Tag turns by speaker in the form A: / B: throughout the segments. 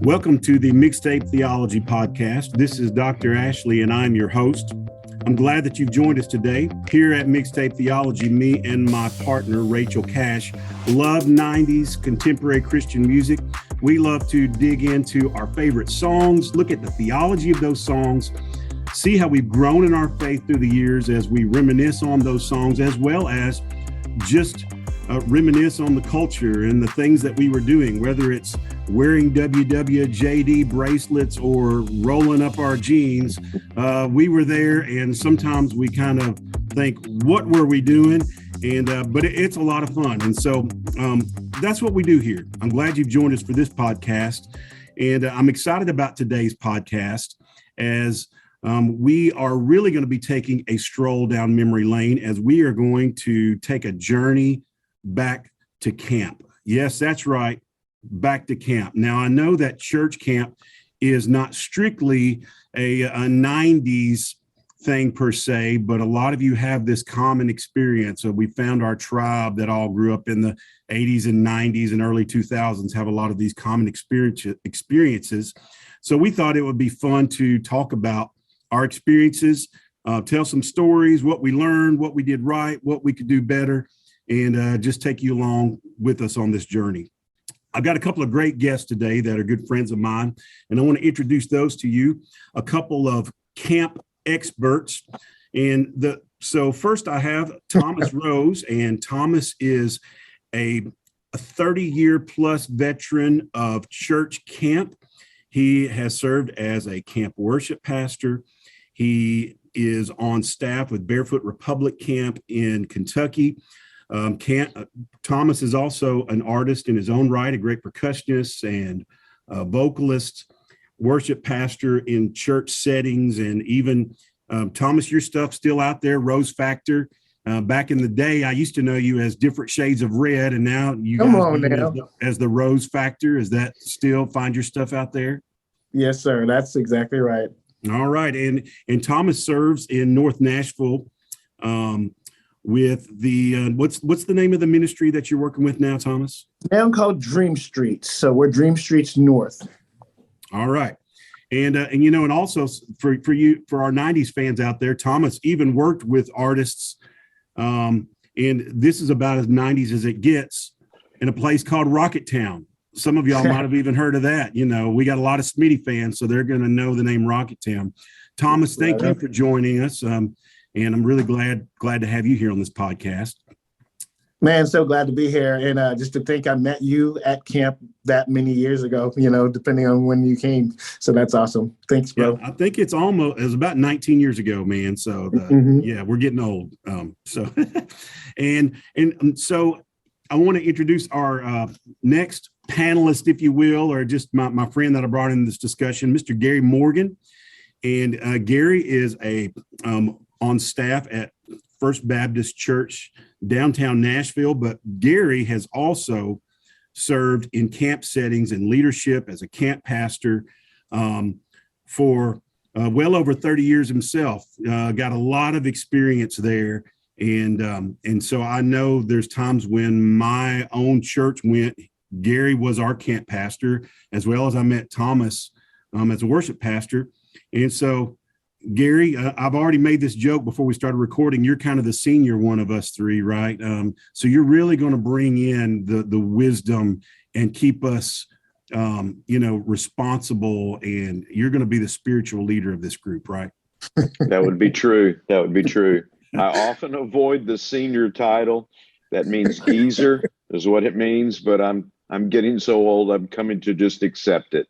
A: Welcome to the Mixtape Theology Podcast. This is Dr. Ashley, and I'm your host. I'm glad that you've joined us today. Here at Mixtape Theology, me and my partner, Rachel Cash, love 90s contemporary Christian music. We love to dig into our favorite songs, look at the theology of those songs, see how we've grown in our faith through the years as we reminisce on those songs, as well as just reminisce on the culture and the things that we were doing, whether it's wearing WWJD bracelets or rolling up our jeans. We were there, and sometimes we kind of think, what were we doing? But it's a lot of fun. And so that's what we do here. I'm glad you've joined us for this podcast. And I'm excited about today's podcast as we are really going to be taking a stroll down memory lane as we are going to take a journey back to camp. Yes, that's right. Back to camp. Now, I know that church camp is not strictly a 90s thing per se, but a lot of you have this common experience. So we found our tribe that all grew up in the 80s and 90s and early 2000s have a lot of these common experiences. So we thought it would be fun to talk about our experiences, tell some stories, what we learned, what we did right, what we could do better, and just take you along with us on this journey. I've got a couple of great guests today that are good friends of mine, and I want to introduce those to you, a couple of camp experts. So first I have Thomas Rose, and Thomas is a 30-year plus veteran of church camp. He has served as a camp worship pastor. He is on staff with Barefoot Republic Camp in Kentucky. Thomas is also an artist in his own right, a great percussionist and vocalist, worship pastor in church settings, and even Thomas, your stuff's still out there, Rose Factor. Back in the day, I used to know you as Different Shades of Red, and now you guys as the Rose Factor. Is that still find your stuff out there?
B: Yes, sir. That's exactly right.
A: All right, and Thomas serves in North Nashville. With the what's the name of the ministry that you're working with now, Thomas?
B: Now called Dream Streets. So we're Dream Streets North.
A: All right. And also for our 90s fans out there, Thomas even worked with artists. And this is about as 90s as it gets in a place called Rocketown. Some of y'all might have even heard of that. You know, we got a lot of Smitty fans, so they're going to know the name Rocketown. Thomas, thank you for joining us. And I'm really glad to have you here on this podcast.
B: Man, so glad to be here. And just to think I met you at camp that many years ago, depending on when you came. So that's awesome. Thanks, bro.
A: Yeah, I think it was about 19 years ago, man. So yeah, we're getting old. So I want to introduce our next panelist, if you will, or just my friend that I brought in this discussion, Mr. Gary Morgan. And Gary is on staff at First Baptist Church, downtown Nashville, but Gary has also served in camp settings and leadership as a camp pastor for well over 30 years himself. Got a lot of experience there, and so I know there's times when my own church went. Gary was our camp pastor, as well as I met Thomas as a worship pastor, and so. Gary, I've already made this joke before we started recording. You're kind of the senior one of us three, right? So you're really going to bring in the wisdom and keep us, responsible, and you're going to be the spiritual leader of this group, right?
C: That would be true. That would be true. I often avoid the senior title. That means geezer is what it means, but I'm getting so old, I'm coming to just accept it.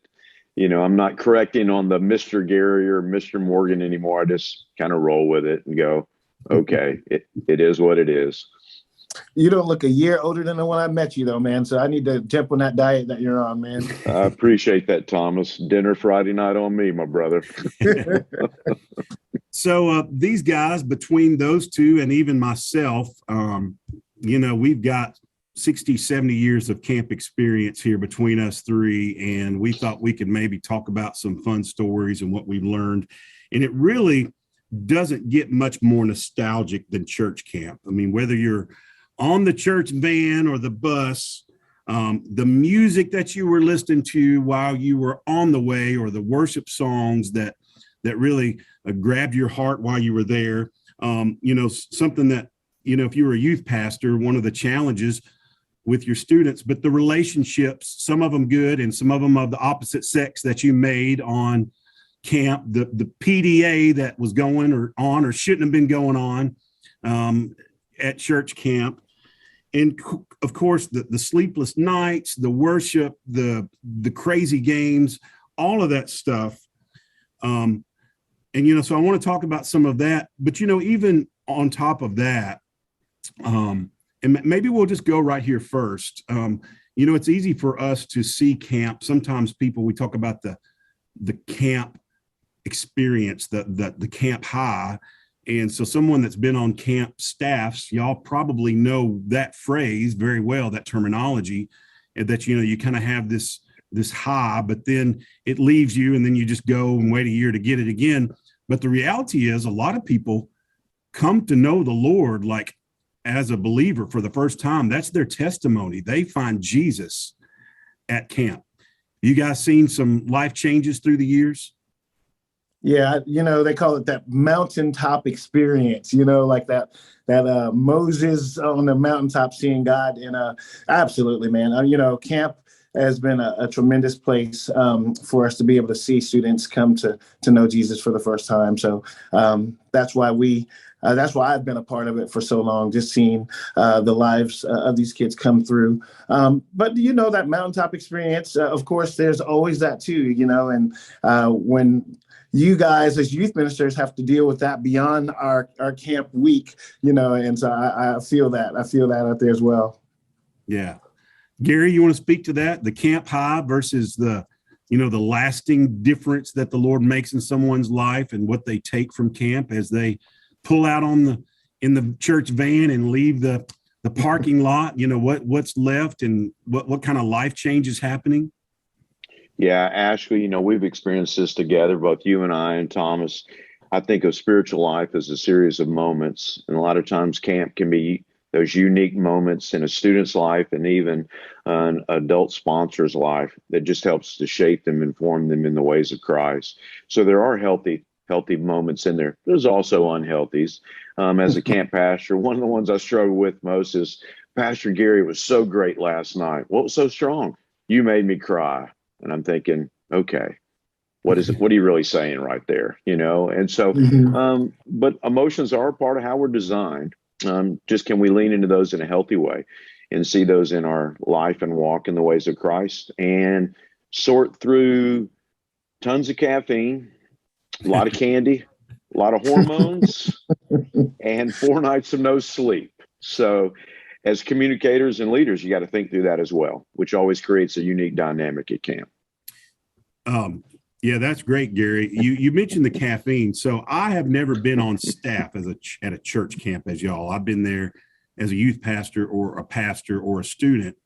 C: I'm not correcting on the Mr. Gary or Mr. Morgan anymore. I just kind of roll with it and go, okay, it is what it is.
B: You don't look a year older than the one I met you, though, man. So I need to jump on that diet that you're on, man.
C: I appreciate that, Thomas. Dinner Friday night on me, my brother.
A: So these guys, between those two and even myself, we've got 60, 70 years of camp experience here between us three, and we thought we could maybe talk about some fun stories and what we've learned. And it really doesn't get much more nostalgic than church camp. I mean, whether you're on the church van or the bus, the music that you were listening to while you were on the way, or the worship songs that really grabbed your heart while you were there. Something that, if you were a youth pastor, one of the challenges with your students, but the relationships, some of them good and some of them of the opposite sex that you made on camp, the PDA that was going or shouldn't have been going on at church camp. And of course, the sleepless nights, the worship, the crazy games, all of that stuff. So I want to talk about some of that, but, even on top of that, and maybe we'll just go right here first. It's easy for us to see camp. Sometimes we talk about the camp experience, the camp high. And so someone that's been on camp staffs, y'all probably know that phrase very well, that terminology, and that, you kind of have this high, but then it leaves you and then you just go and wait a year to get it again. But the reality is a lot of people come to know the Lord like as a believer for the first time. That's their testimony. They find Jesus at camp. You guys seen some life changes through the years?
B: Yeah, they call it that mountaintop experience, like that Moses on the mountaintop seeing God. And absolutely, man. Camp has been a tremendous place for us to be able to see students come to know Jesus for the first time. So that's why I've been a part of it for so long, just seeing the lives of these kids come through. But that mountaintop experience, of course, there's always that too, and when you guys as youth ministers have to deal with that beyond our camp week, and so I feel that out there as well.
A: Yeah. Gary, you want to speak to that? The camp high versus the lasting difference that the Lord makes in someone's life and what they take from camp as they pull out in the church van and leave the parking lot, what's left and what kind of life change is happening?
C: Yeah, Ashley, we've experienced this together, both you and I and Thomas. I think of spiritual life as a series of moments. And a lot of times camp can be those unique moments in a student's life and even an adult sponsor's life that just helps to shape them and form them in the ways of Christ. So there are healthy moments in there. There's also unhealthies. As a camp pastor, one of the ones I struggle with most is Pastor Gary was so great last night. What was so strong? You made me cry. And I'm thinking, okay, what are you really saying right there? And so, but emotions are a part of how we're designed. Just can we lean into those in a healthy way and see those in our life and walk in the ways of Christ and sort through tons of caffeine, a lot of candy, a lot of hormones, and 4 nights of no sleep. So as communicators and leaders, you got to think through that as well, which always creates a unique dynamic at camp.
A: Yeah, that's great, Gary. You mentioned the caffeine. So I have never been on staff at a church camp as y'all. I've been there as a youth pastor or a student,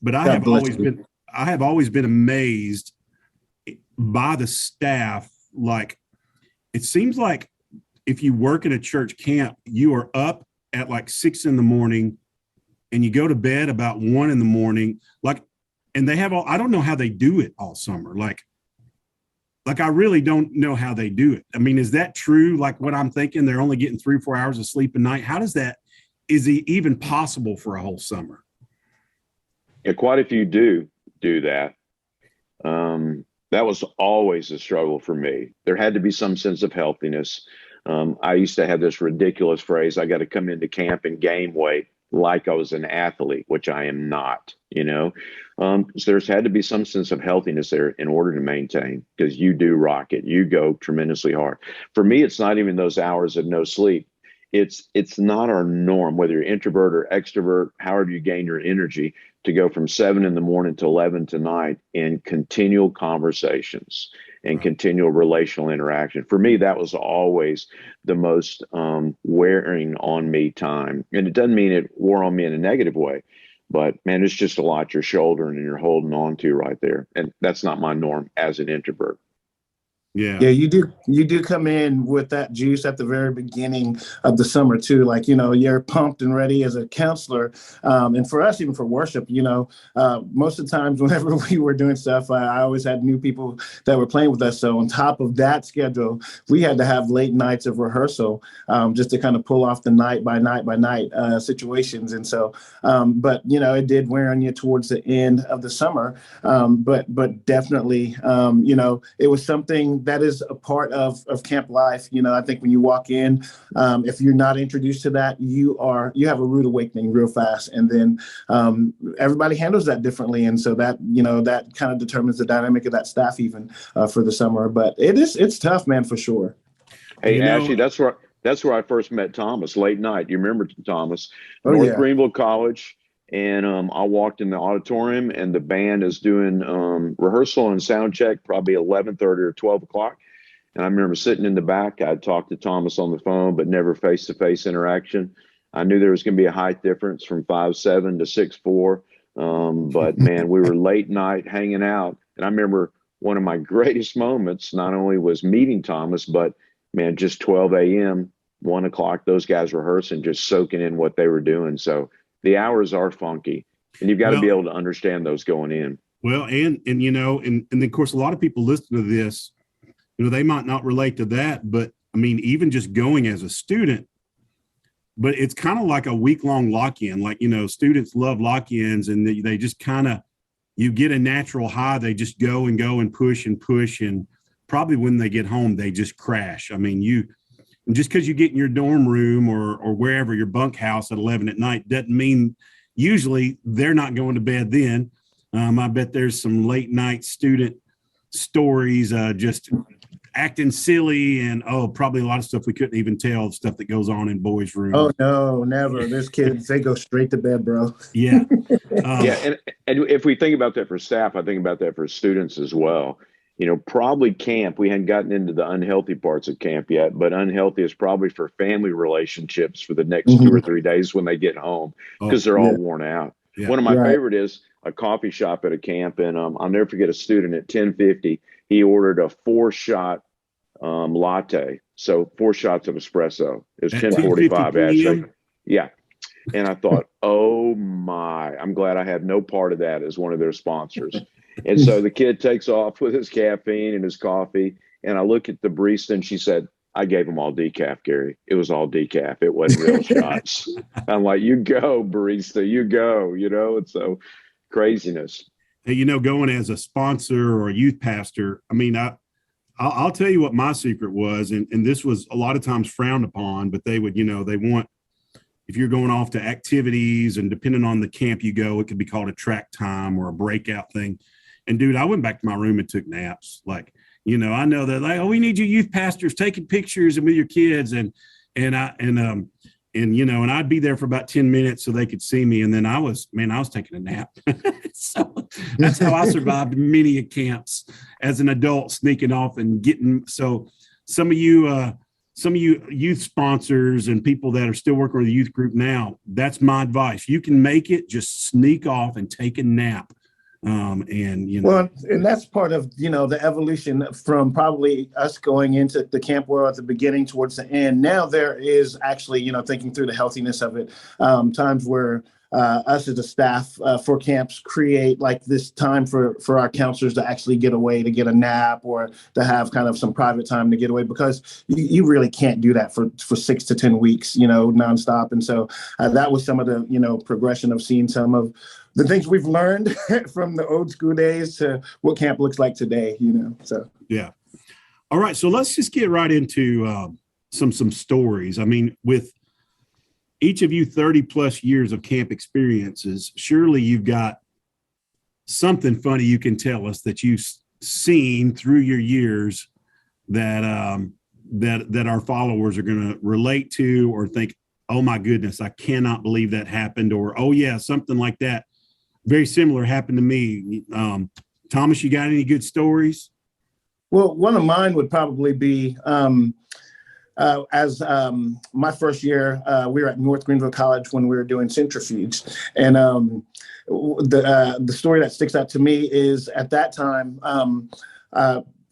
A: but I have always been amazed by the staff. Like, it seems like if you work at a church camp, you are up at like 6 a.m. and you go to bed about 1 a.m. And they have I don't know how they do it all summer. Like I really don't know how they do it. I mean, is that true? Like what I'm thinking, they're only getting 3 or 4 hours of sleep a night. Is it even possible for a whole summer?
C: Yeah, quite a few do that. That was always a struggle for me. There had to be some sense of healthiness. I used to have this ridiculous phrase, I got to come into camp and gain weight like I was an athlete, which I am not, So there's had to be some sense of healthiness there in order to maintain, because you do rock it. You go tremendously hard. For me, it's not even those hours of no sleep. It's not our norm, whether you're introvert or extrovert, however you gain your energy, to go from 7 a.m. to 11 at night in continual conversations and continual relational interaction. For me, that was always the most wearing on me time. And it doesn't mean it wore on me in a negative way, but man, it's just a lot you're shouldering and you're holding on to right there. And that's not my norm as an introvert.
A: Yeah.
B: Yeah, you do come in with that juice at the very beginning of the summer too. Like, you're pumped and ready as a counselor. And for us, even for worship, most of the times whenever we were doing stuff, I always had new people that were playing with us. So on top of that schedule, we had to have late nights of rehearsal, just to kind of pull off the night by night situations. And so, but it did wear on you towards the end of the summer. But definitely, it was something that is a part of camp life. I think when you walk in, if you're not introduced to that, you have a rude awakening real fast. And then everybody handles that differently. And so that, that kind of determines the dynamic of that staff even for the summer. But it's tough, man, for sure.
C: Hey, Ashley, that's where I first met Thomas, late night. You remember Thomas?
B: Oh,
C: North
B: yeah.
C: Greenville College. And I walked in the auditorium, and the band is doing rehearsal and sound check, probably 11:30 or 12 o'clock. And I remember sitting in the back. I'd talked to Thomas on the phone, but never face-to-face interaction. I knew there was going to be a height difference from 5'7" to 6'4". But man, we were late night hanging out. And I remember one of my greatest moments not only was meeting Thomas, but man, just 12 a.m., 1 o'clock, those guys rehearsing, just soaking in what they were doing. So the hours are funky, and you've got to be able to understand those going in.
A: Well, and of course, a lot of people listen to this, they might not relate to that, but I mean, even just going as a student, but it's kind of like a week-long lock-in. Like, students love lock-ins, and they just kind of, you get a natural high. They just go and push. And probably when they get home, they just crash. I mean, just because you get in your dorm room or wherever, your bunkhouse at 11 at night, doesn't mean usually they're not going to bed then. I bet there's some late night student stories, just acting silly and probably a lot of stuff we couldn't even tell, stuff that goes on in boys' rooms.
B: Oh no, never. There's kids, they go straight to bed, bro.
A: Yeah.
C: Yeah. And if we think about that for staff, I think about that for students as well. Probably camp, we hadn't gotten into the unhealthy parts of camp yet, but unhealthy is probably for family relationships for the next 2 or 3 days when they get home, because they're all worn out. Yeah. One of my favorite is a coffee shop at a camp. And I'll never forget a student at 10:50, he ordered a 4-shot latte. So 4 shots of espresso. It was 10:45, Ashley. Yeah. And I thought, oh my, I'm glad I have no part of that as one of their sponsors. And so the kid takes off with his caffeine and his coffee. And I look at the barista, and she said, I gave him all decaf, Gary. It was all decaf. It wasn't real shots. I'm like, you go, barista, you go, and so craziness.
A: Hey, going as a sponsor or a youth pastor, I mean, I'll tell you what my secret was. And this was a lot of times frowned upon, but they would, they want, if you're going off to activities, and depending on the camp you go, it could be called a track time or a breakout thing. And dude, I went back to my room and took naps. Like, I know that, like, we need you youth pastors taking pictures and with your kids, and I'd be there for about 10 minutes so they could see me. And then I was taking a nap. So that's how I survived many camps as an adult, sneaking off and getting. So some of you youth sponsors and people that are still working with the youth group now, that's my advice. You can make it, just sneak off and take a nap. Well,
B: and that's part of, the evolution from probably us going into the camp world at the beginning towards the end. Now there is actually, thinking through the healthiness of it, times where us as a staff for camps create like this time for our counselors to actually get away, to get a nap, or to have kind of some private time to get away, because you really can't do that for 6 to 10 weeks, nonstop. And so that was some of the, progression of seeing some of the things we've learned from the old school days to what camp looks like today, so. Yeah.
A: All right. So let's just get right into some stories. I mean, with each of you 30 plus years of camp experiences, surely you've got something funny you can tell us that you've seen through your years that our followers are going to relate to or think, oh my goodness, I cannot believe that happened, or, oh yeah, something like that very similar happened to me. Thomas, you got any good stories?
B: Well, one of mine would probably be, as my first year, we were at North Greenville College when we were doing centrifuge. And the story that sticks out to me is, at that time,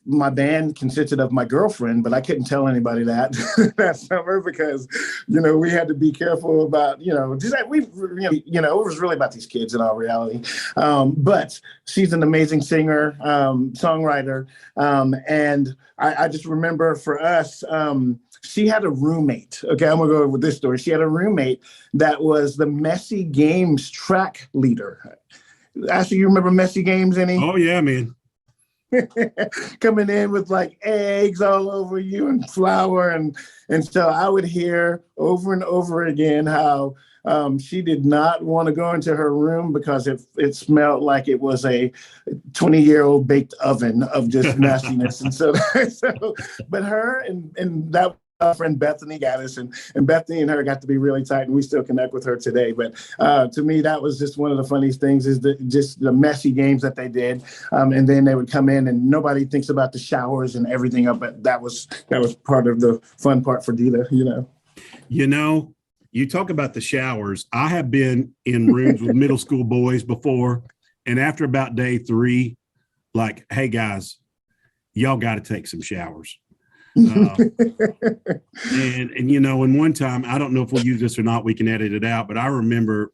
B: my band consisted of my girlfriend, but I couldn't tell anybody that that summer because, we had to be careful about, just like it was really about these kids in all reality. But she's an amazing singer, songwriter. And I just remember for us, she had a roommate. Okay, I'm going to go with this story. She had a roommate that was the Messy Games track leader. Ashley, you remember Messy Games, any?
A: Oh, yeah, man.
B: Coming in with like eggs all over you and flour. And so I would hear over and over again how she did not want to go into her room because it smelled like it was a 20-year-old baked oven of just nastiness. And so, but her and that friend Bethany got us, and Bethany and her got to be really tight, and we still connect with her today. But to me, that was just one of the funniest things is just the messy games that they did. And then they would come in, and nobody thinks about the showers and everything up, but that was part of the fun part for Dita,
A: You talk about the showers. I have been in rooms with middle school boys before, and after about day 3, like, hey guys, y'all got to take some showers. And one time, I don't know if we'll use this or not, we can edit it out, but I remember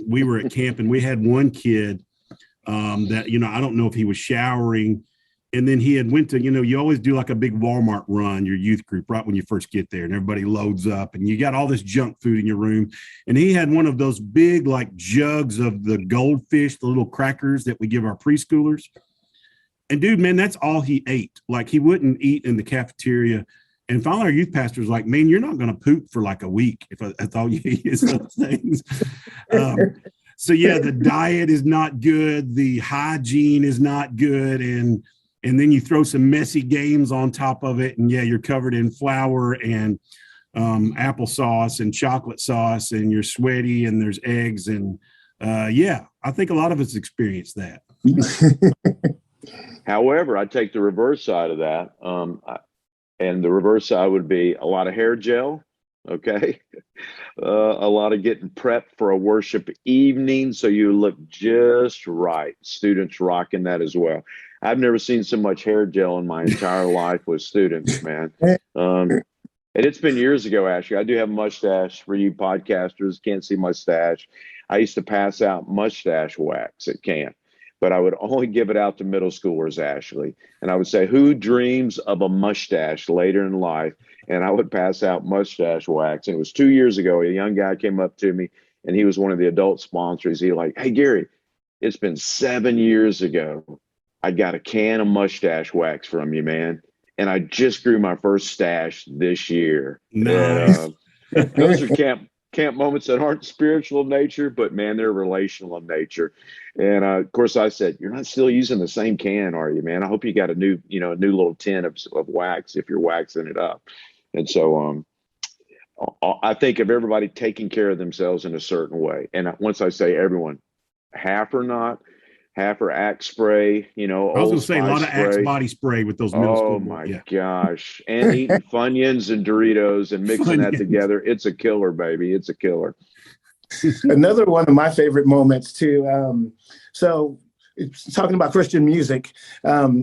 A: we were at camp and we had one kid that, I don't know if he was showering, and then he had went to, you always do like a big Walmart run, your youth group, right when you first get there, and everybody loads up and you got all this junk food in your room. And he had one of those big like jugs of the goldfish, the little crackers that we give our preschoolers. And dude, man, that's all he ate. Like, he wouldn't eat in the cafeteria. And finally, our youth pastor was like, man, you're not going to poop for like a week if that's all you eat is those things. So yeah, the diet is not good. The hygiene is not good. And then you throw some messy games on top of it. And yeah, you're covered in flour and applesauce and chocolate sauce, and you're sweaty, and there's eggs. And yeah, I think a lot of us experience that.
C: However, I take the reverse side of that. And the reverse side would be a lot of hair gel. Okay. A lot of getting prepped for a worship evening, so you look just right. Students rocking that as well. I've never seen so much hair gel in my entire life with students, man. And it's been years ago, Ashley. I do have a mustache for you podcasters. Can't see my stash. I used to pass out mustache wax at camp, but I would only give it out to middle schoolers, Ashley. And I would say, who dreams of a mustache later in life? And I would pass out mustache wax. And it was 2 years ago. A young guy came up to me, and he was one of the adult sponsors. He like, hey, Gary, it's been 7 years ago. I got a can of mustache wax from you, man. And I just grew my first stash this year.
A: Nice.
C: And, those are camp moments that aren't spiritual in nature, but man, they're relational in nature. And of course, I said, "You're not still using the same can, are you, man? I hope you got a new little tin of wax if you're waxing it up." And so, I think of everybody taking care of themselves in a certain way. And once I say everyone, half or Axe spray,
A: I was going to say a lot of Axe body spray with those middle school.
C: Oh my gosh. And eating Funyuns and Doritos and mixing that together. It's a killer, baby. It's a killer.
B: Another one of my favorite moments too. So talking about Christian music,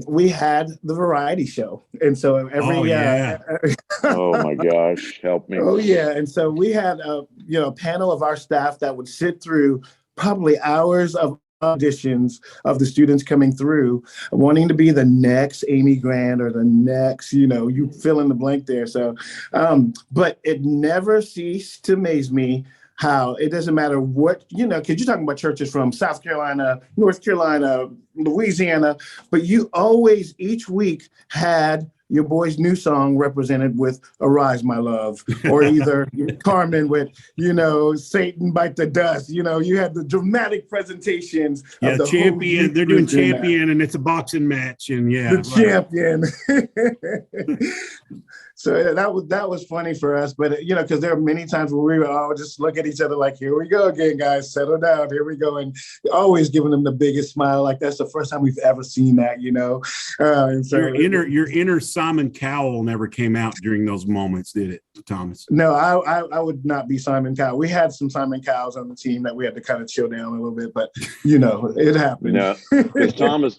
B: we had the variety show. And so
C: oh my gosh, help me.
B: Oh yeah. And so we had a panel of our staff that would sit through probably hours of auditions of the students coming through, wanting to be the next Amy Grant or the next, you fill in the blank there. So, but it never ceased to amaze me how it doesn't matter what, because you're talking about churches from South Carolina, North Carolina, Louisiana, but you always each week had your boy's new song represented with Arise, My Love, or either Carmen with, Satan Bite the Dust. You had the dramatic presentations.
A: Yeah,
B: of the
A: champion. They're doing champion, and it's a boxing match. And yeah.
B: The champion. So that was funny for us. But, because there are many times where we would all just look at each other like, here we go again, guys, settle down. Here we go. And always giving them the biggest smile. Like that's the first time we've ever seen that, And so
A: your inner Simon Cowell never came out during those moments, did it, Thomas?
B: No, I would not be Simon Cowell. We had some Simon Cowells on the team that we had to kind of chill down a little bit, but it happened.
C: No, because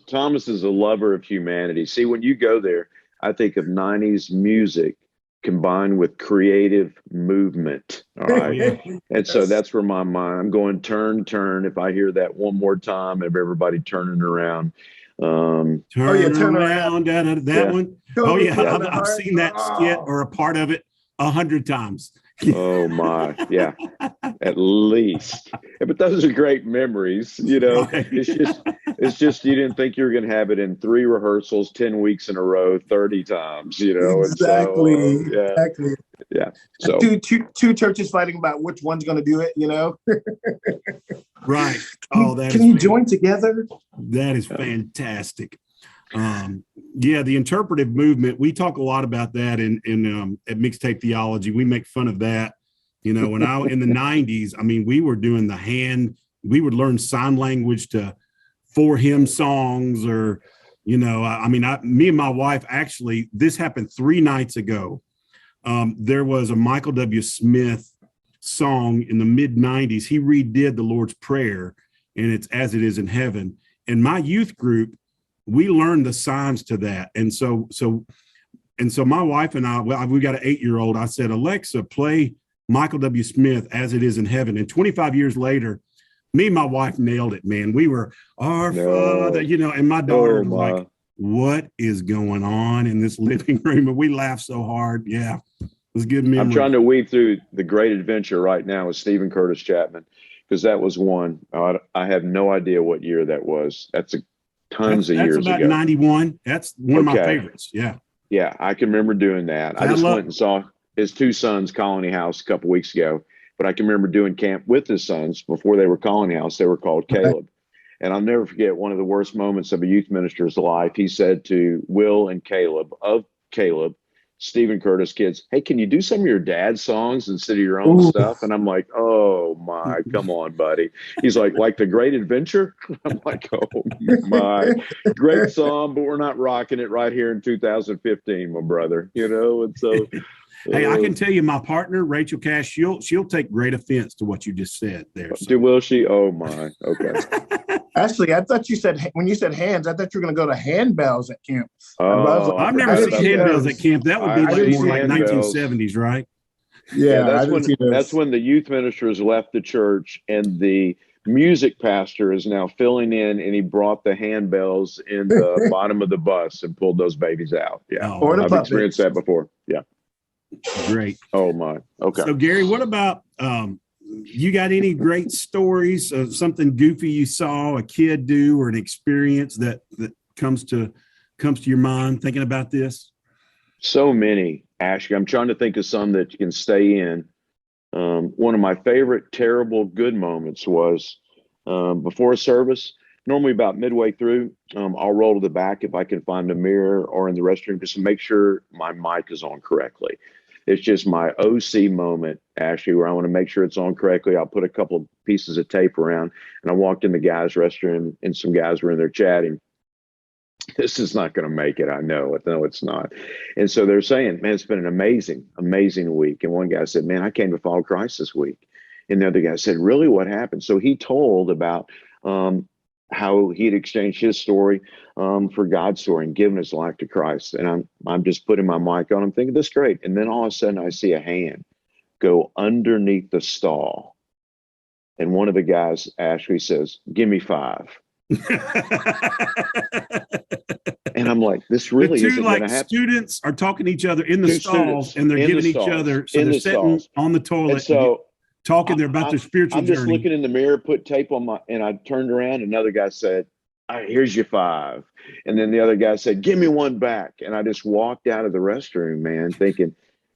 C: Thomas is a lover of humanity. See, when you go there, I think of 90s music combined with creative movement. All right. And so that's where my mind, I'm going turn. If I hear that one more time of everybody turning around.
A: Turn around. That one. Oh yeah. I've seen that skit or a part of it 100 times.
C: Oh my, yeah, at least. But those are great memories, Right. It's just you didn't think you were going to have it in 3 rehearsals, 10 weeks in a row, 30 times,
B: Exactly.
C: And so,
B: Exactly.
C: Yeah. So
B: two churches fighting about which one's going to do it,
A: Right.
B: Can you join together?
A: That is fantastic. The interpretive movement, we talk a lot about that in at Mixtape Theology. We make fun of that. When in the 90s, we were doing we would learn sign language for hymn songs or, me and my wife, actually, this happened 3 nights ago. There was a Michael W. Smith song in the mid 90s. He redid the Lord's Prayer, and it's As It Is in Heaven. And my youth group, we learned the signs to that. And so my wife and I, we got an 8-year-old. I said, Alexa, play Michael W. Smith, As It Is in Heaven. And 25 years later, me and my wife nailed it, man. We were our Father, and my daughter was like, what is going on in this living room? And we laughed so hard. Yeah, it was good memory.
C: I'm trying to weave through The Great Adventure right now with Stephen Curtis Chapman, because that was one. I have no idea what year that was. That's tons of years ago.
A: That's about 91. That's one of my favorites. Yeah.
C: Yeah, I can remember doing that. I just went and saw his 2 sons' Colony House a couple weeks ago, but I can remember doing camp with his sons before they were Colony House. They were called Caleb. And I'll never forget one of the worst moments of a youth minister's life. He said to Will and Caleb, Stephen Curtis kids, hey, can you do some of your dad's songs instead of your own stuff? And I'm like, oh my, come on, buddy. He's like The Great Adventure? I'm like, oh my, great song, but we're not rocking it right here in 2015, my brother, and so.
A: Hey, I can tell you, my partner, Rachel Cash, she'll take great offense to what you just said there. So.
C: Will she? Oh my, okay.
B: Ashley, I thought when you said hands, I thought you were going to go to handbells at camp.
A: I've never seen handbells at camp. That would be more like 1970s, right?
B: Yeah,
C: that's when the youth ministers left the church and the music pastor is now filling in, and he brought the handbells in the bottom of the bus and pulled those babies out. Yeah, I've experienced that before. Yeah.
A: Great.
C: Oh my. Okay.
A: So Gary, what about you got any great stories of something goofy you saw a kid do or an experience that comes to your mind thinking about this?
C: So many, Ashley. I'm trying to think of some that you can stay in. One of my favorite terrible good moments was before a service. Normally about midway through, I'll roll to the back if I can find a mirror or in the restroom just to make sure my mic is on correctly. It's just my OC moment, Ashley, where I want to make sure it's on correctly. I'll put a couple of pieces of tape around, and I walked in the guys' restroom, and some guys were in there chatting. This is not going to make it. I know it. No, it's not. And so they're saying, man, it's been an amazing, amazing week. And one guy said, man, I came to follow Christ this week. And the other guy said, really, what happened? So he told about how he'd exchanged his story for God's story and given his life to Christ. And I'm just putting my mic on. I'm thinking, this is great. And then all of a sudden I see a hand go underneath the stall. And one of the guys actually says, give me 5. And I'm like, this really isn't going to happen.
A: Students are talking to each other in the stalls, and they're giving each other. So they're sitting on the toilet. And so talking there about their spiritual journey. I'm just
C: looking in the mirror, put tape on and I turned around. Another guy said, all right, here's your 5. And then the other guy said, give me 1 back. And I just walked out of the restroom, man, thinking,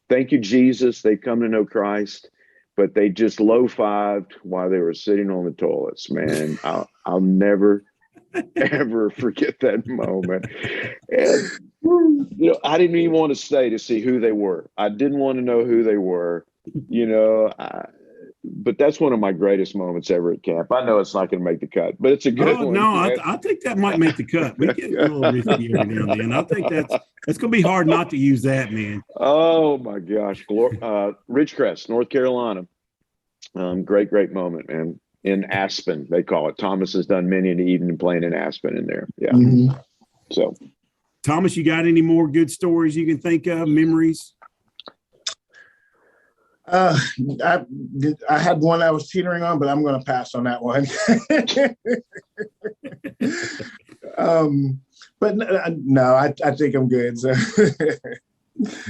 C: thank you, Jesus. They come to know Christ, but they just low-fived while they were sitting on the toilets, man. I'll never ever forget that moment. And, I didn't even want to stay to see who they were. I didn't want to know who they were, but that's one of my greatest moments ever at camp. I know it's not going to make the cut, but it's a good one.
A: No, I think that might make the cut. We get a little risky every now and then. I think that's going to be hard not to use that, man.
C: Oh my gosh. Ridgecrest, North Carolina. Great moment, man. In Aspen, they call it. Thomas has done many in the evening playing in Aspen in there. Yeah. Mm-hmm. So,
A: Thomas, you got any more good stories you can think of, memories?
B: I had one I was teetering on, but I'm going to pass on that one. But no, I think I'm good. So.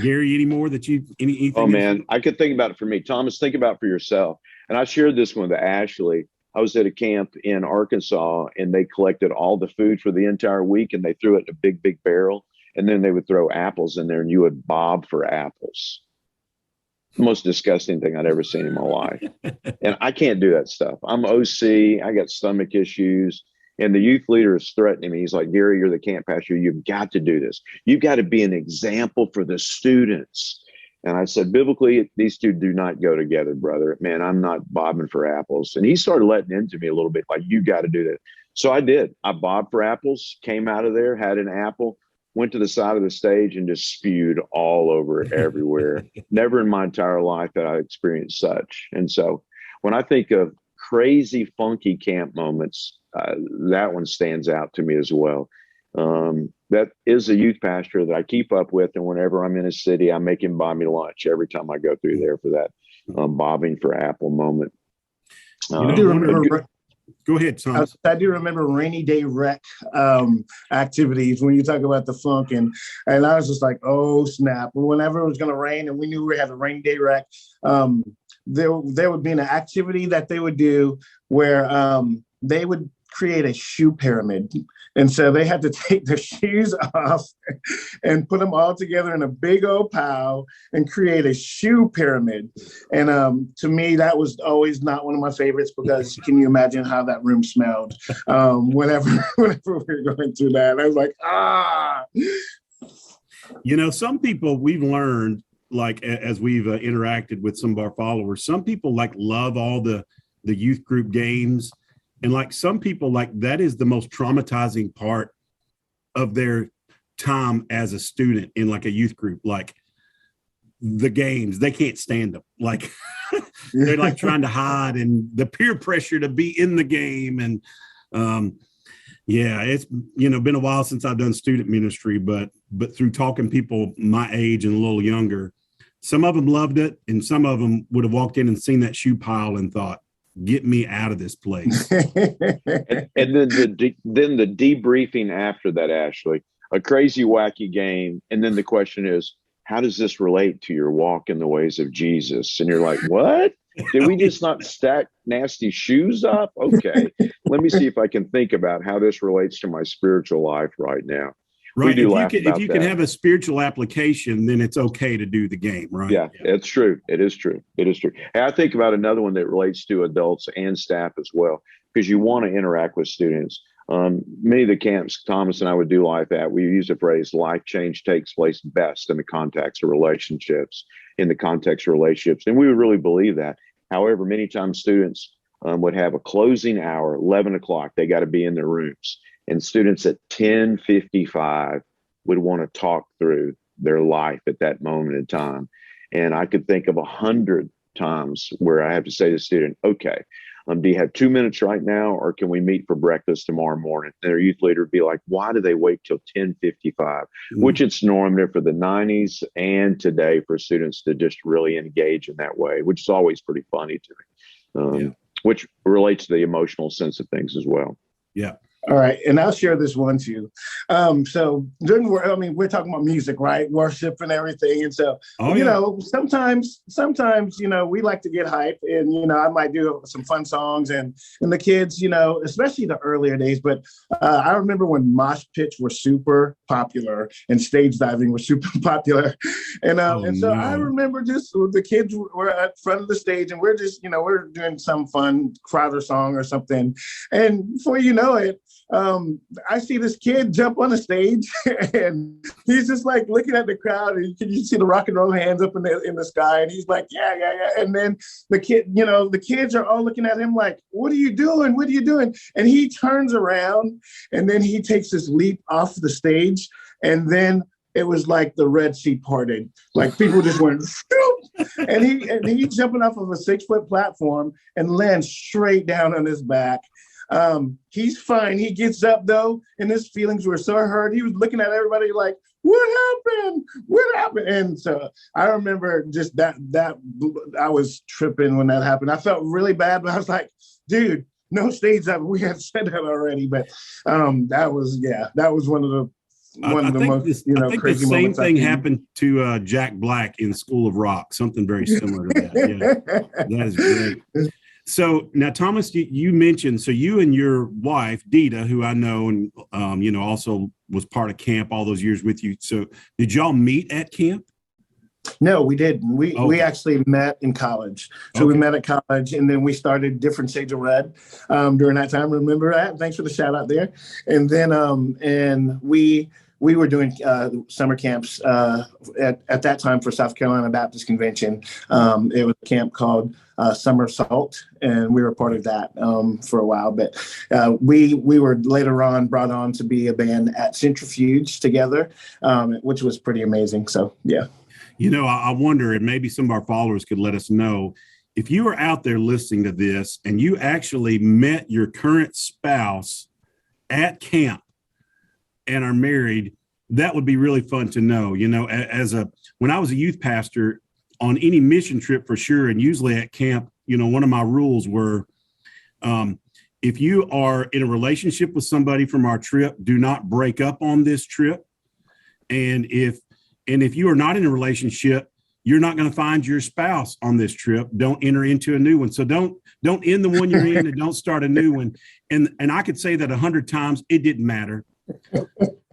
A: Gary, any more that anything?
C: Oh man, I could think about it for me. Thomas, think about it for yourself. And I shared this one with Ashley. I was at a camp in Arkansas, and they collected all the food for the entire week, and they threw it in a big barrel, and then they would throw apples in there, and you would bob for apples. The most disgusting thing I'd ever seen in my life. And I can't do that stuff. I'm OC. I got stomach issues. And the youth leader is threatening me. He's like, Gary, you're the camp pastor. You've got to do this. You've got to be an example for the students. And I said, biblically, these two do not go together, brother. Man, I'm not bobbing for apples. And he started letting into me a little bit, like, you got to do that. So I did. I bobbed for apples, came out of there, had an apple, went to the side of the stage and just spewed all over everywhere. Never in my entire life that I experienced such. And so when I think of crazy, funky camp moments, that one stands out to me as well. That is a youth pastor that I keep up with. And whenever I'm in a city, I make him buy me lunch every time I go through there for that bobbing for apple moment.
A: Go ahead, Thomas.
B: I do remember rainy day rec activities when you talk about the funk, and I was just like, oh snap! Whenever it was going to rain, and we knew we had a rainy day rec, there would be an activity that they would do where they would create a shoe pyramid. And so they had to take their shoes off and put them all together in a big old pile and create a shoe pyramid. And to me, that was always not one of my favorites, because can you imagine how that room smelled whenever we were going through that? I was like,
A: some people we've learned, like as we've interacted with some of our followers, some people like love all the youth group games. And like some people, like that is the most traumatizing part of their time as a student in like a youth group. Like the games, they can't stand them. Like they're like trying to hide, and the peer pressure to be in the game. And it's been a while since I've done student ministry, but through talking people my age and a little younger, some of them loved it, and some of them would have walked in and seen that shoe pile and thought, get me out of this place.
C: and then the debriefing after that, Ashley, a crazy, wacky game. And then the question is, how does this relate to your walk in the ways of Jesus? And you're like, what? Did we just not stack nasty shoes up? Okay, let me see if I can think about how this relates to my spiritual life right now.
A: Right. If you can have a spiritual application, then it's okay to do the game, right?
C: Yeah, it's true. It is true. And I think about another one that relates to adults and staff as well, because you want to interact with students. Many of the camps Thomas and I would do like that, we use the phrase life change takes place best in the context of relationships, And we would really believe that. However, many times students would have a closing hour, 11 o'clock, they got to be in their rooms. And students at 10:55 would want to talk through their life at that moment in time. And I could think of 100 times where I have to say to the student, okay, do you have 2 minutes right now, or can we meet for breakfast tomorrow morning? And their youth leader would be like, why do they wait till 10:55? Which it's normative for the 90s and today for students to just really engage in that way, which is always pretty funny to me, which relates to the emotional sense of things as well.
A: Yeah.
B: All right. And I'll share this one too. So we're talking about music, right? Worship and everything. And so, sometimes, we like to get hype, and, I might do some fun songs and the kids, especially the earlier days. But I remember when mosh pits were super popular and stage diving was super popular. And so I remember just the kids were at front of the stage, and we're just, we're doing some fun Crowder song or something. And before you know it, I see this kid jump on the stage and he's just like looking at the crowd, and you see the rock and roll hands up in the sky, and he's like, yeah. And then the kids are all looking at him like, what are you doing? What are you doing? And he turns around, and then he takes this leap off the stage, and then it was like the Red Sea parted. Like people just went, and he jumping off of a 6-foot platform and lands straight down on his back. He's fine. He gets up though, and his feelings were so hurt. He was looking at everybody like, what happened? What happened? And so I remember just that I was tripping when that happened. I felt really bad, but I was like, dude, no stage up. We had said that already, but that was one of the most,
A: I think
B: crazy
A: the same
B: moments
A: thing happened to Jack Black in School of Rock, something very similar to that. Yeah, that is great. So now, Thomas, you mentioned, so you and your wife, Dita, who I know and, also was part of camp all those years with you. So did y'all meet at camp?
B: No, we didn't. We actually met in college. So we met at college, and then we started Different Shades of Red during that time. Remember that? Thanks for the shout out there. And then and we were doing summer camps at that time for South Carolina Baptist Convention. It was a camp called Summer Salt, and we were part of that for a while. But we were later on brought on to be a band at Centrifuge together, which was pretty amazing. So, yeah.
A: I wonder, and maybe some of our followers could let us know, if you are out there listening to this and you actually met your current spouse at camp and are married, that would be really fun to know. When I was a youth pastor on any mission trip for sure, and usually at camp, one of my rules were, if you are in a relationship with somebody from our trip, do not break up on this trip. And if you are not in a relationship, you're not going to find your spouse on this trip. Don't enter into a new one. So don't end the one you're in and don't start a new one. And I could say that 100 times, it didn't matter.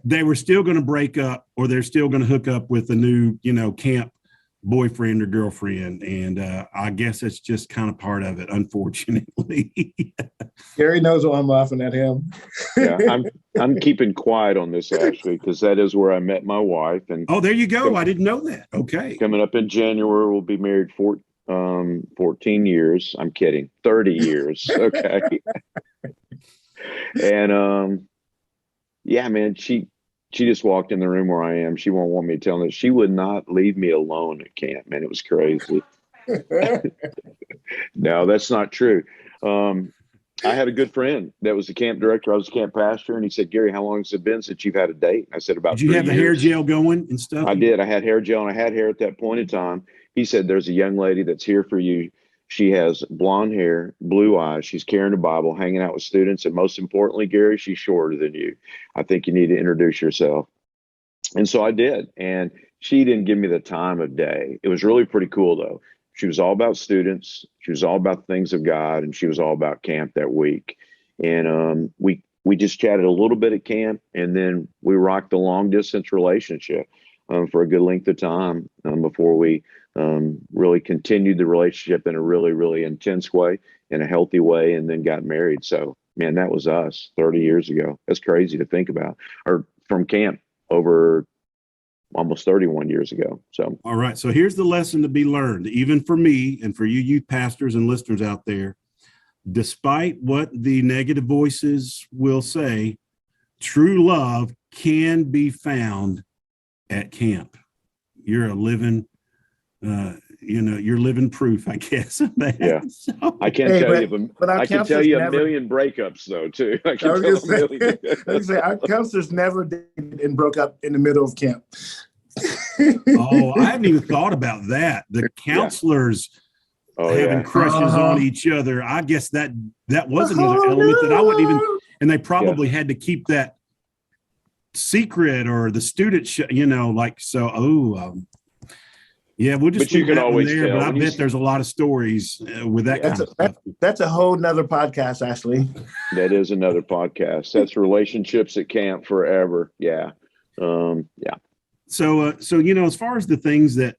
A: They were still going to break up, or they're still going to hook up with a new, camp boyfriend or girlfriend. And I guess it's just kind of part of it, unfortunately.
B: Gary knows why I'm laughing at him.
C: Yeah, I'm keeping quiet on this, actually, because that is where I met my wife. And
A: oh, there you go. I didn't know that. Okay.
C: Coming up in January, we'll be married 14 years. I'm kidding. 30 years. Okay. And yeah, man, she just walked in the room where I am. She won't want me to tell her. She would not leave me alone at camp, man. It was crazy. No, that's not true. I had a good friend that was the camp director. I was a camp pastor, and he said, Gary, how long has it been since you've had a date? I said, about 3 years. Did you have the
A: hair gel going and stuff?
C: I did. I had hair gel, and I had hair at that point in time. He said, there's a young lady that's here for you. She has blonde hair, blue eyes. She's carrying a Bible, hanging out with students. And most importantly, Gary, she's shorter than you. I think you need to introduce yourself. And so I did. And she didn't give me the time of day. It was really pretty cool, though. She was all about students. She was all about the things of God. And she was all about camp that week. And we just chatted a little bit at camp. And then we rocked a long distance relationship for a good length of time before we really continued the relationship in a really, really intense way, in a healthy way, and then got married. So, man, that was us 30 years ago. That's crazy to think about. Or from camp over almost 31 years ago. So,
A: all right. So here's the lesson to be learned, even for me and for you youth pastors and listeners out there. Despite what the negative voices will say, true love can be found at camp. You're a living you're living proof, I guess.
C: Yeah. So, I can't tell you, but I can tell you a million breakups though too. I can tell a million.
B: Our counselors never dated and broke up in the middle of camp.
A: Oh, I haven't even thought about that. The counselors having crushes on each other. I guess that was another element that I wouldn't even. And they probably had to keep that secret, or the student, yeah, we'll just.
C: But you can always
A: there.
C: tell.
A: But I bet there's a lot of stories with that kind of stuff.
B: That's a whole nother podcast, Ashley.
C: That is another podcast. That's relationships at camp forever. Yeah, yeah.
A: So as far as the things that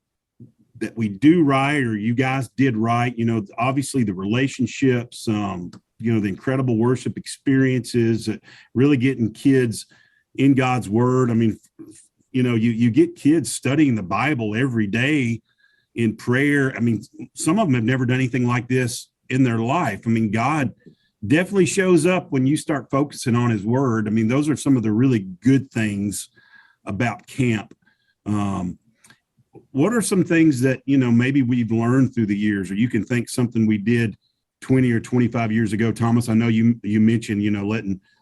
A: we do right, or you guys did right, obviously the relationships, the incredible worship experiences, really getting kids in God's word. I mean, you get kids studying the Bible every day in prayer. I mean, some of them have never done anything like this in their life. I mean, God definitely shows up when you start focusing on his word. I mean, those are some of the really good things about camp. What are some things that, maybe we've learned through the years, or you can think something we did 20 or 25 years ago? Thomas, I know you mentioned,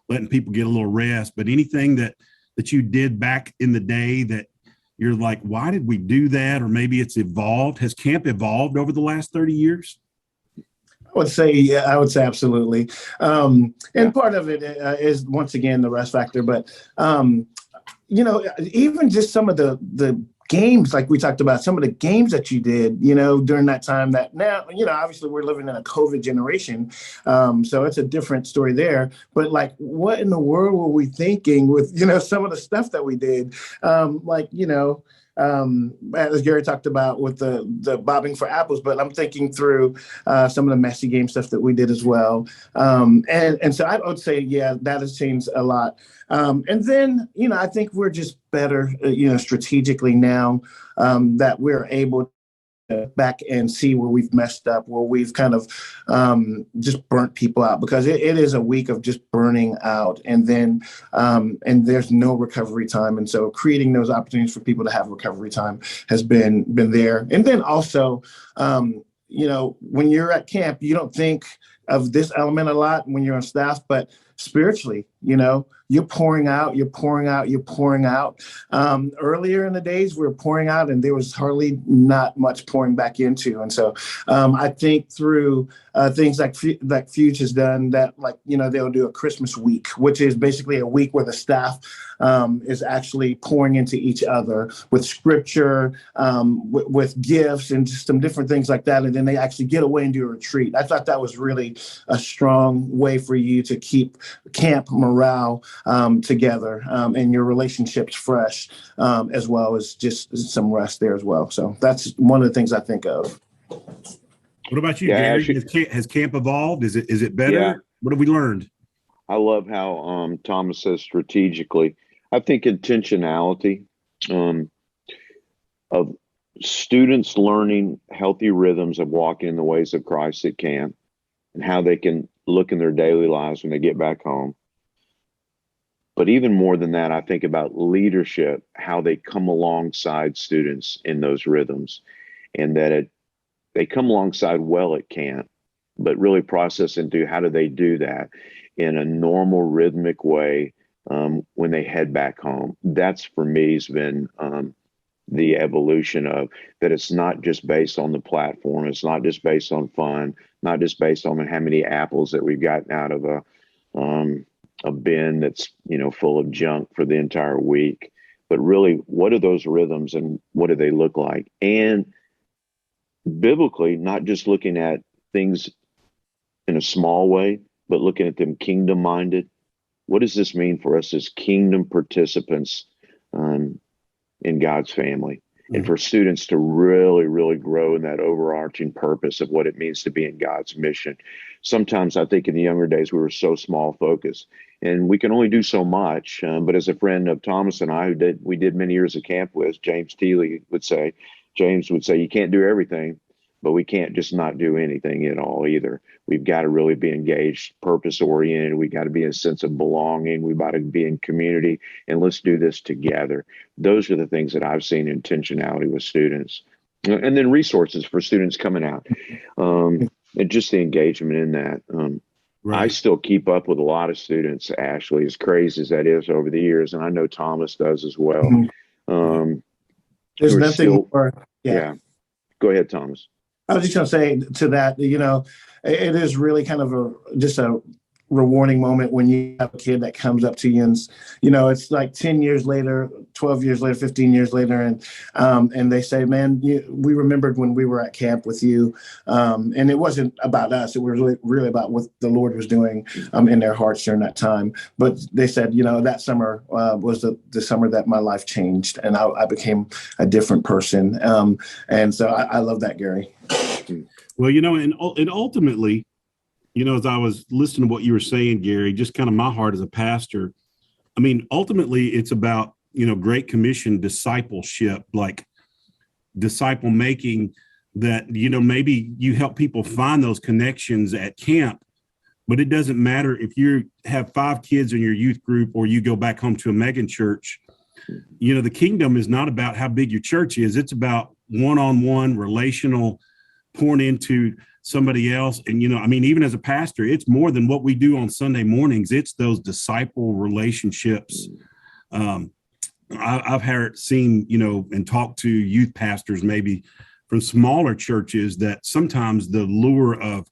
A: letting people get a little rest, but anything that you did back in the day that you're like, why did we do that? Or maybe it's evolved. Has camp evolved over the last 30 years?
B: I would say absolutely. And part of it is, once again, the rest factor. But, even just some of the games, like we talked about, some of the games that you did, during that time, that now, obviously we're living in a COVID generation. So it's a different story there. But like, what in the world were we thinking with, some of the stuff that we did? As Gary talked about with the bobbing for apples, but I'm thinking through some of the messy game stuff that we did as well. And so I would say, that has changed a lot. And then, I think we're just better, strategically now that we're able to back and see where we've messed up, where we've kind of just burnt people out, because it is a week of just burning out, and then and there's no recovery time. And so creating those opportunities for people to have recovery time has been there. And then also, when you're at camp, you don't think of this element a lot when you're on staff, but spiritually, you're pouring out. Earlier in the days, we were pouring out, and there was hardly not much pouring back into. And so I think through things like Fuge has done, that they'll do a Christmas week, which is basically a week where the staff is actually pouring into each other with scripture, with gifts, and just some different things like that. And then they actually get away and do a retreat. I thought that was really a strong way for you to keep camp morale together, and your relationships fresh, as well as just some rest there as well. So that's one of the things I think of.
A: What about you, Gary? Has camp evolved? Is it better?
C: Yeah.
A: What have we learned?
C: I love how Thomas says strategically. I think intentionality of students learning healthy rhythms of walking in the ways of Christ at camp, and how they can look in their daily lives when they get back home. But even more than that, I think about leadership, how they come alongside students in those rhythms, and that they come alongside well at camp, but really process into how do they do that in a normal rhythmic way when they head back home. That's, for me, has been the evolution of that. It's not just based on the platform. It's not just based on fun, not just based on how many apples that we've gotten out of a bin that's, full of junk for the entire week, but really, what are those rhythms and what do they look like? And biblically, not just looking at things in a small way, but looking at them kingdom minded. What does this mean for us as kingdom participants in God's family? And for students to really, really grow in that overarching purpose of what it means to be in God's mission. Sometimes I think in the younger days, we were so small focused, and we can only do so much. But as a friend of Thomas and I, we did many years of camp with, James would say, you can't do everything, but we can't just not do anything at all either. We've got to really be engaged, purpose oriented. We got to be a sense of belonging. We got to be in community, and let's do this together. Those are the things that I've seen intentionality with students, and then resources for students coming out, and just the engagement in that. Right. I still keep up with a lot of students, Ashley, as crazy as that is over the years, and I know Thomas does as well.
B: There's nothing more.
C: Yeah. Go ahead, Thomas.
B: I was just going to say to that, it is really kind of just a rewarding moment when you have a kid that comes up to you and, it's like 10 years later, 12 years later, 15 years later. And they say, man, we remembered when we were at camp with you. And it wasn't about us. It was really about what the Lord was doing in their hearts during that time. But they said, that summer was the summer that my life changed, and I became a different person. And so I love that, Gary.
A: Well, and ultimately, as I was listening to what you were saying, Gary, just kind of my heart as a pastor, I mean, ultimately it's about, Great Commission discipleship, like disciple making, that, maybe you help people find those connections at camp, but it doesn't matter if you have 5 kids in your youth group or you go back home to a mega church. The kingdom is not about how big your church is. It's about one-on-one relational pouring into somebody else. And, even as a pastor, it's more than what we do on Sunday mornings. It's those disciple relationships. I've seen, and talked to youth pastors, maybe from smaller churches, that sometimes the lure of,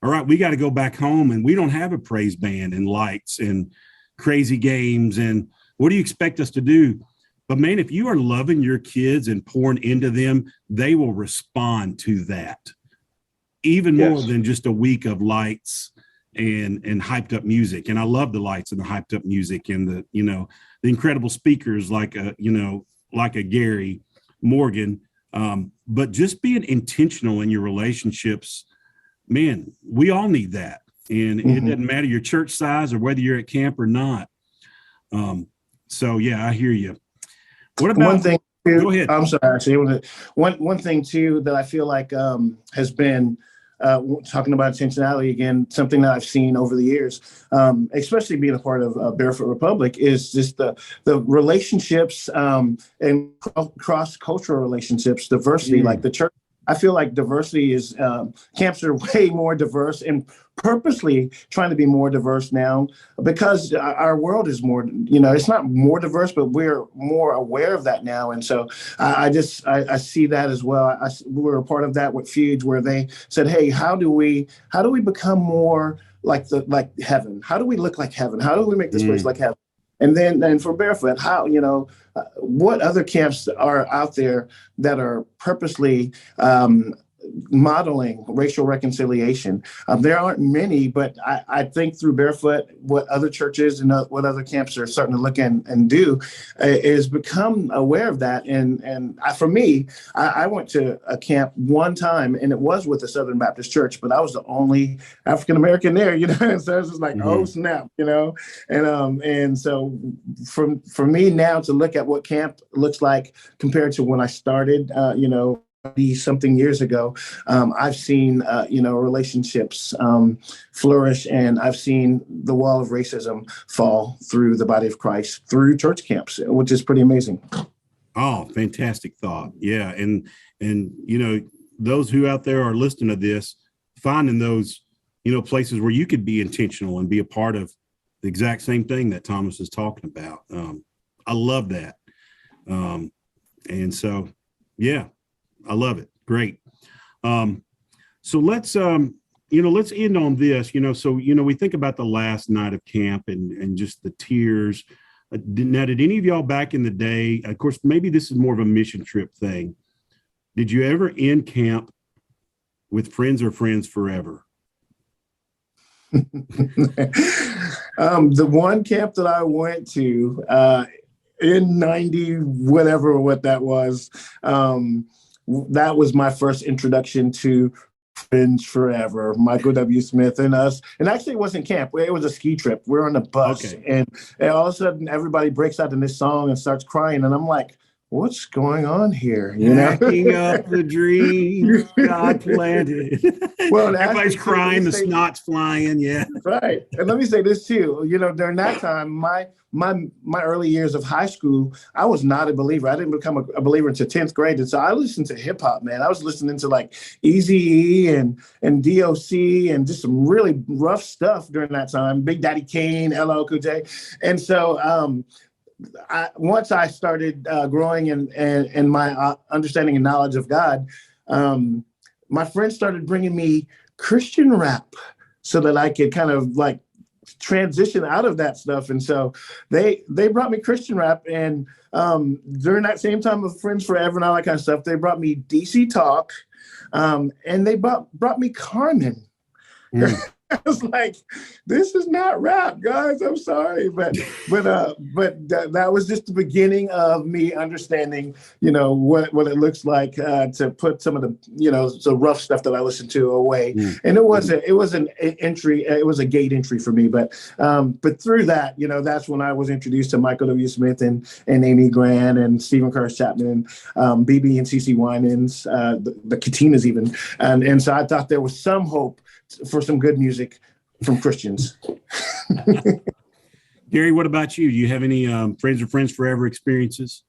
A: all right, we got to go back home and we don't have a praise band and lights and crazy games. And what do you expect us to do? But man, if you are loving your kids and pouring into them, they will respond to that even more than just a week of lights and hyped up music. And I love the lights and the hyped up music and the incredible speakers like a Gary Morgan. But just being intentional in your relationships, man, we all need that. And it doesn't matter your church size or whether you're at camp or not. So yeah, I hear you. What about
B: one thing too,
A: go ahead.
B: I'm sorry, actually. One thing too that I feel like has been talking about intentionality again, something that I've seen over the years, especially being a part of Barefoot Republic, is just the relationships and cross-cultural relationships, diversity, like the church. I feel like diversity is, camps are way more diverse and purposely trying to be more diverse now because our world is more, it's not more diverse, but we're more aware of that now. And so I see that as well. We're a part of that with Fuge, where they said, hey, how do we become more like heaven? How do we look like heaven? How do we make this place like heaven? And then for Barefoot, how, what other camps are out there that are purposely modeling racial reconciliation? There aren't many, but I think through Barefoot, what other churches and what other camps are starting to look and do is become aware of that. And for me, I went to a camp one time, and it was with the Southern Baptist Church, but I was the only African American there, and so it's just like, oh snap, and so for me now to look at what camp looks like compared to when I started, something years ago, I've seen, relationships flourish, and I've seen the wall of racism fall through the body of Christ through church camps, which is pretty amazing.
A: Oh, fantastic thought. Yeah. And those who out there are listening to this, finding those, places where you could be intentional and be a part of the exact same thing that Thomas is talking about. I love that. And so, yeah. I love it. Great. So let's end on this, so, we think about the last night of camp and just the tears. Now, did any of y'all back in the day, of course, maybe this is more of a mission trip thing. Did you ever end camp with friends or friends forever?
B: The one camp that I went to in 90, whatever, what that was, that was my first introduction to Friends Forever, Michael W. Smith and us. And actually, it wasn't camp. It was a ski trip. We're on a bus, and all of a sudden, everybody breaks out in this song and starts crying. And I'm like, what's going on here?
A: Backing up the dream God planted. Well, everybody's crying, the snot's flying. Yeah.
B: Right. And let me say this too, during that time, my early years of high school, I was not a believer. I didn't become a believer until 10th grade. And so I listened to hip hop, man. I was listening to like Eazy-E and DOC and just some really rough stuff during that time. Big Daddy Kane, LL Cool J. And so, once I started growing in my understanding and knowledge of God, my friends started bringing me Christian rap so that I could kind of like transition out of that stuff. And so they brought me Christian rap. And during that same time of Friends Forever and all that kind of stuff, they brought me DC Talk, and they brought me Carmen. I was like, this is not rap, guys. I'm sorry. But that was just the beginning of me understanding, what it looks like to put some of the rough stuff that I listened to away. And it was an entry. It was a gate entry for me. But through that, that's when I was introduced to Michael W. Smith and Amy Grant and Stephen Curtis Chapman, BB and CeCe Winans, the Katinas even. And so I thought there was some hope for some good music from Christians.
A: Gary, what about you? Do you have any Friends or Friends Forever experiences?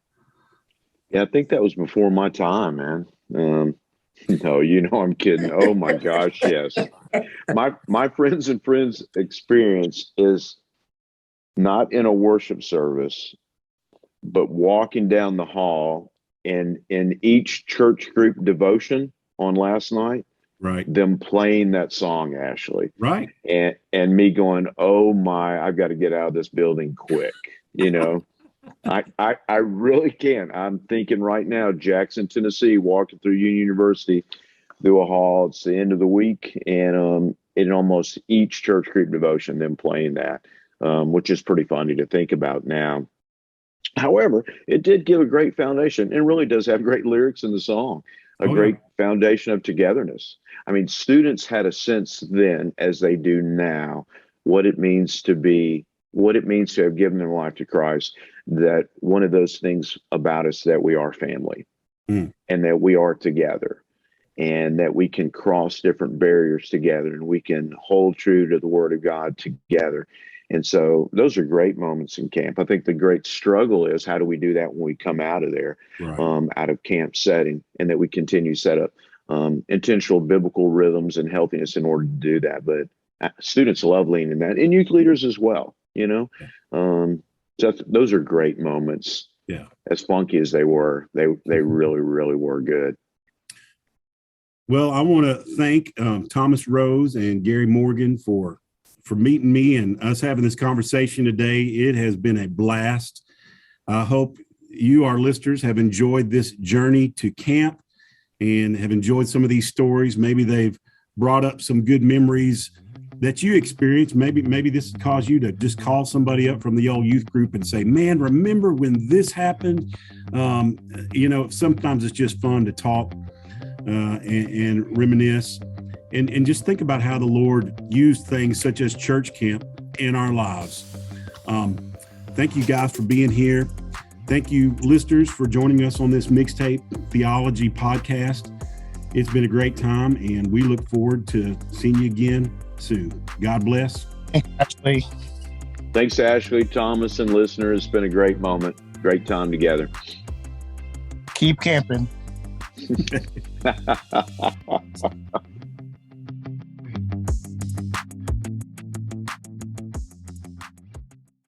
C: Yeah, I think that was before my time, man. No, I'm kidding. Oh my gosh, yes. My Friends and Friends experience is not in a worship service, but walking down the hall and in each church group devotion on last night.
A: Right.
C: Them playing that song, Ashley.
A: Right.
C: And me going, oh my, I've got to get out of this building quick. I really can. I'm thinking right now, Jackson, Tennessee, walking through Union University through a hall. It's the end of the week. And in almost each church group devotion, them playing that, which is pretty funny to think about now. However, it did give a great foundation and really does have great lyrics in the song. A great foundation of togetherness. I mean, students had a sense then, as they do now, what it means to have given their life to Christ, that one of those things about us that we are family and that we are together and that we can cross different barriers together and we can hold true to the Word of God together. And so those are great moments in camp. I think the great struggle is how do we do that when we come out of there, out of camp setting, and that we continue to set up intentional biblical rhythms and healthiness in order to do that. But students love leaning that, and youth leaders as well, So those are great moments.
A: Yeah.
C: As funky as they were, they really, really were good.
A: Well, I want to thank Thomas Rose and Gary Morgan for meeting me and us having this conversation today. It has been a blast. I hope you, our listeners, have enjoyed this journey to camp and have enjoyed some of these stories. Maybe they've brought up some good memories that you experienced. Maybe this caused you to just call somebody up from the old youth group and say, man, remember when this happened? Sometimes it's just fun to talk and reminisce. And just think about how the Lord used things such as church camp in our lives. Thank you guys for being here. Thank you, listeners, for joining us on this Mixtape Theology podcast. It's been a great time, and we look forward to seeing you again soon. God bless.
B: Ashley.
C: Thanks, Ashley, Thomas, and listeners. It's been a great moment, great time together.
B: Keep camping.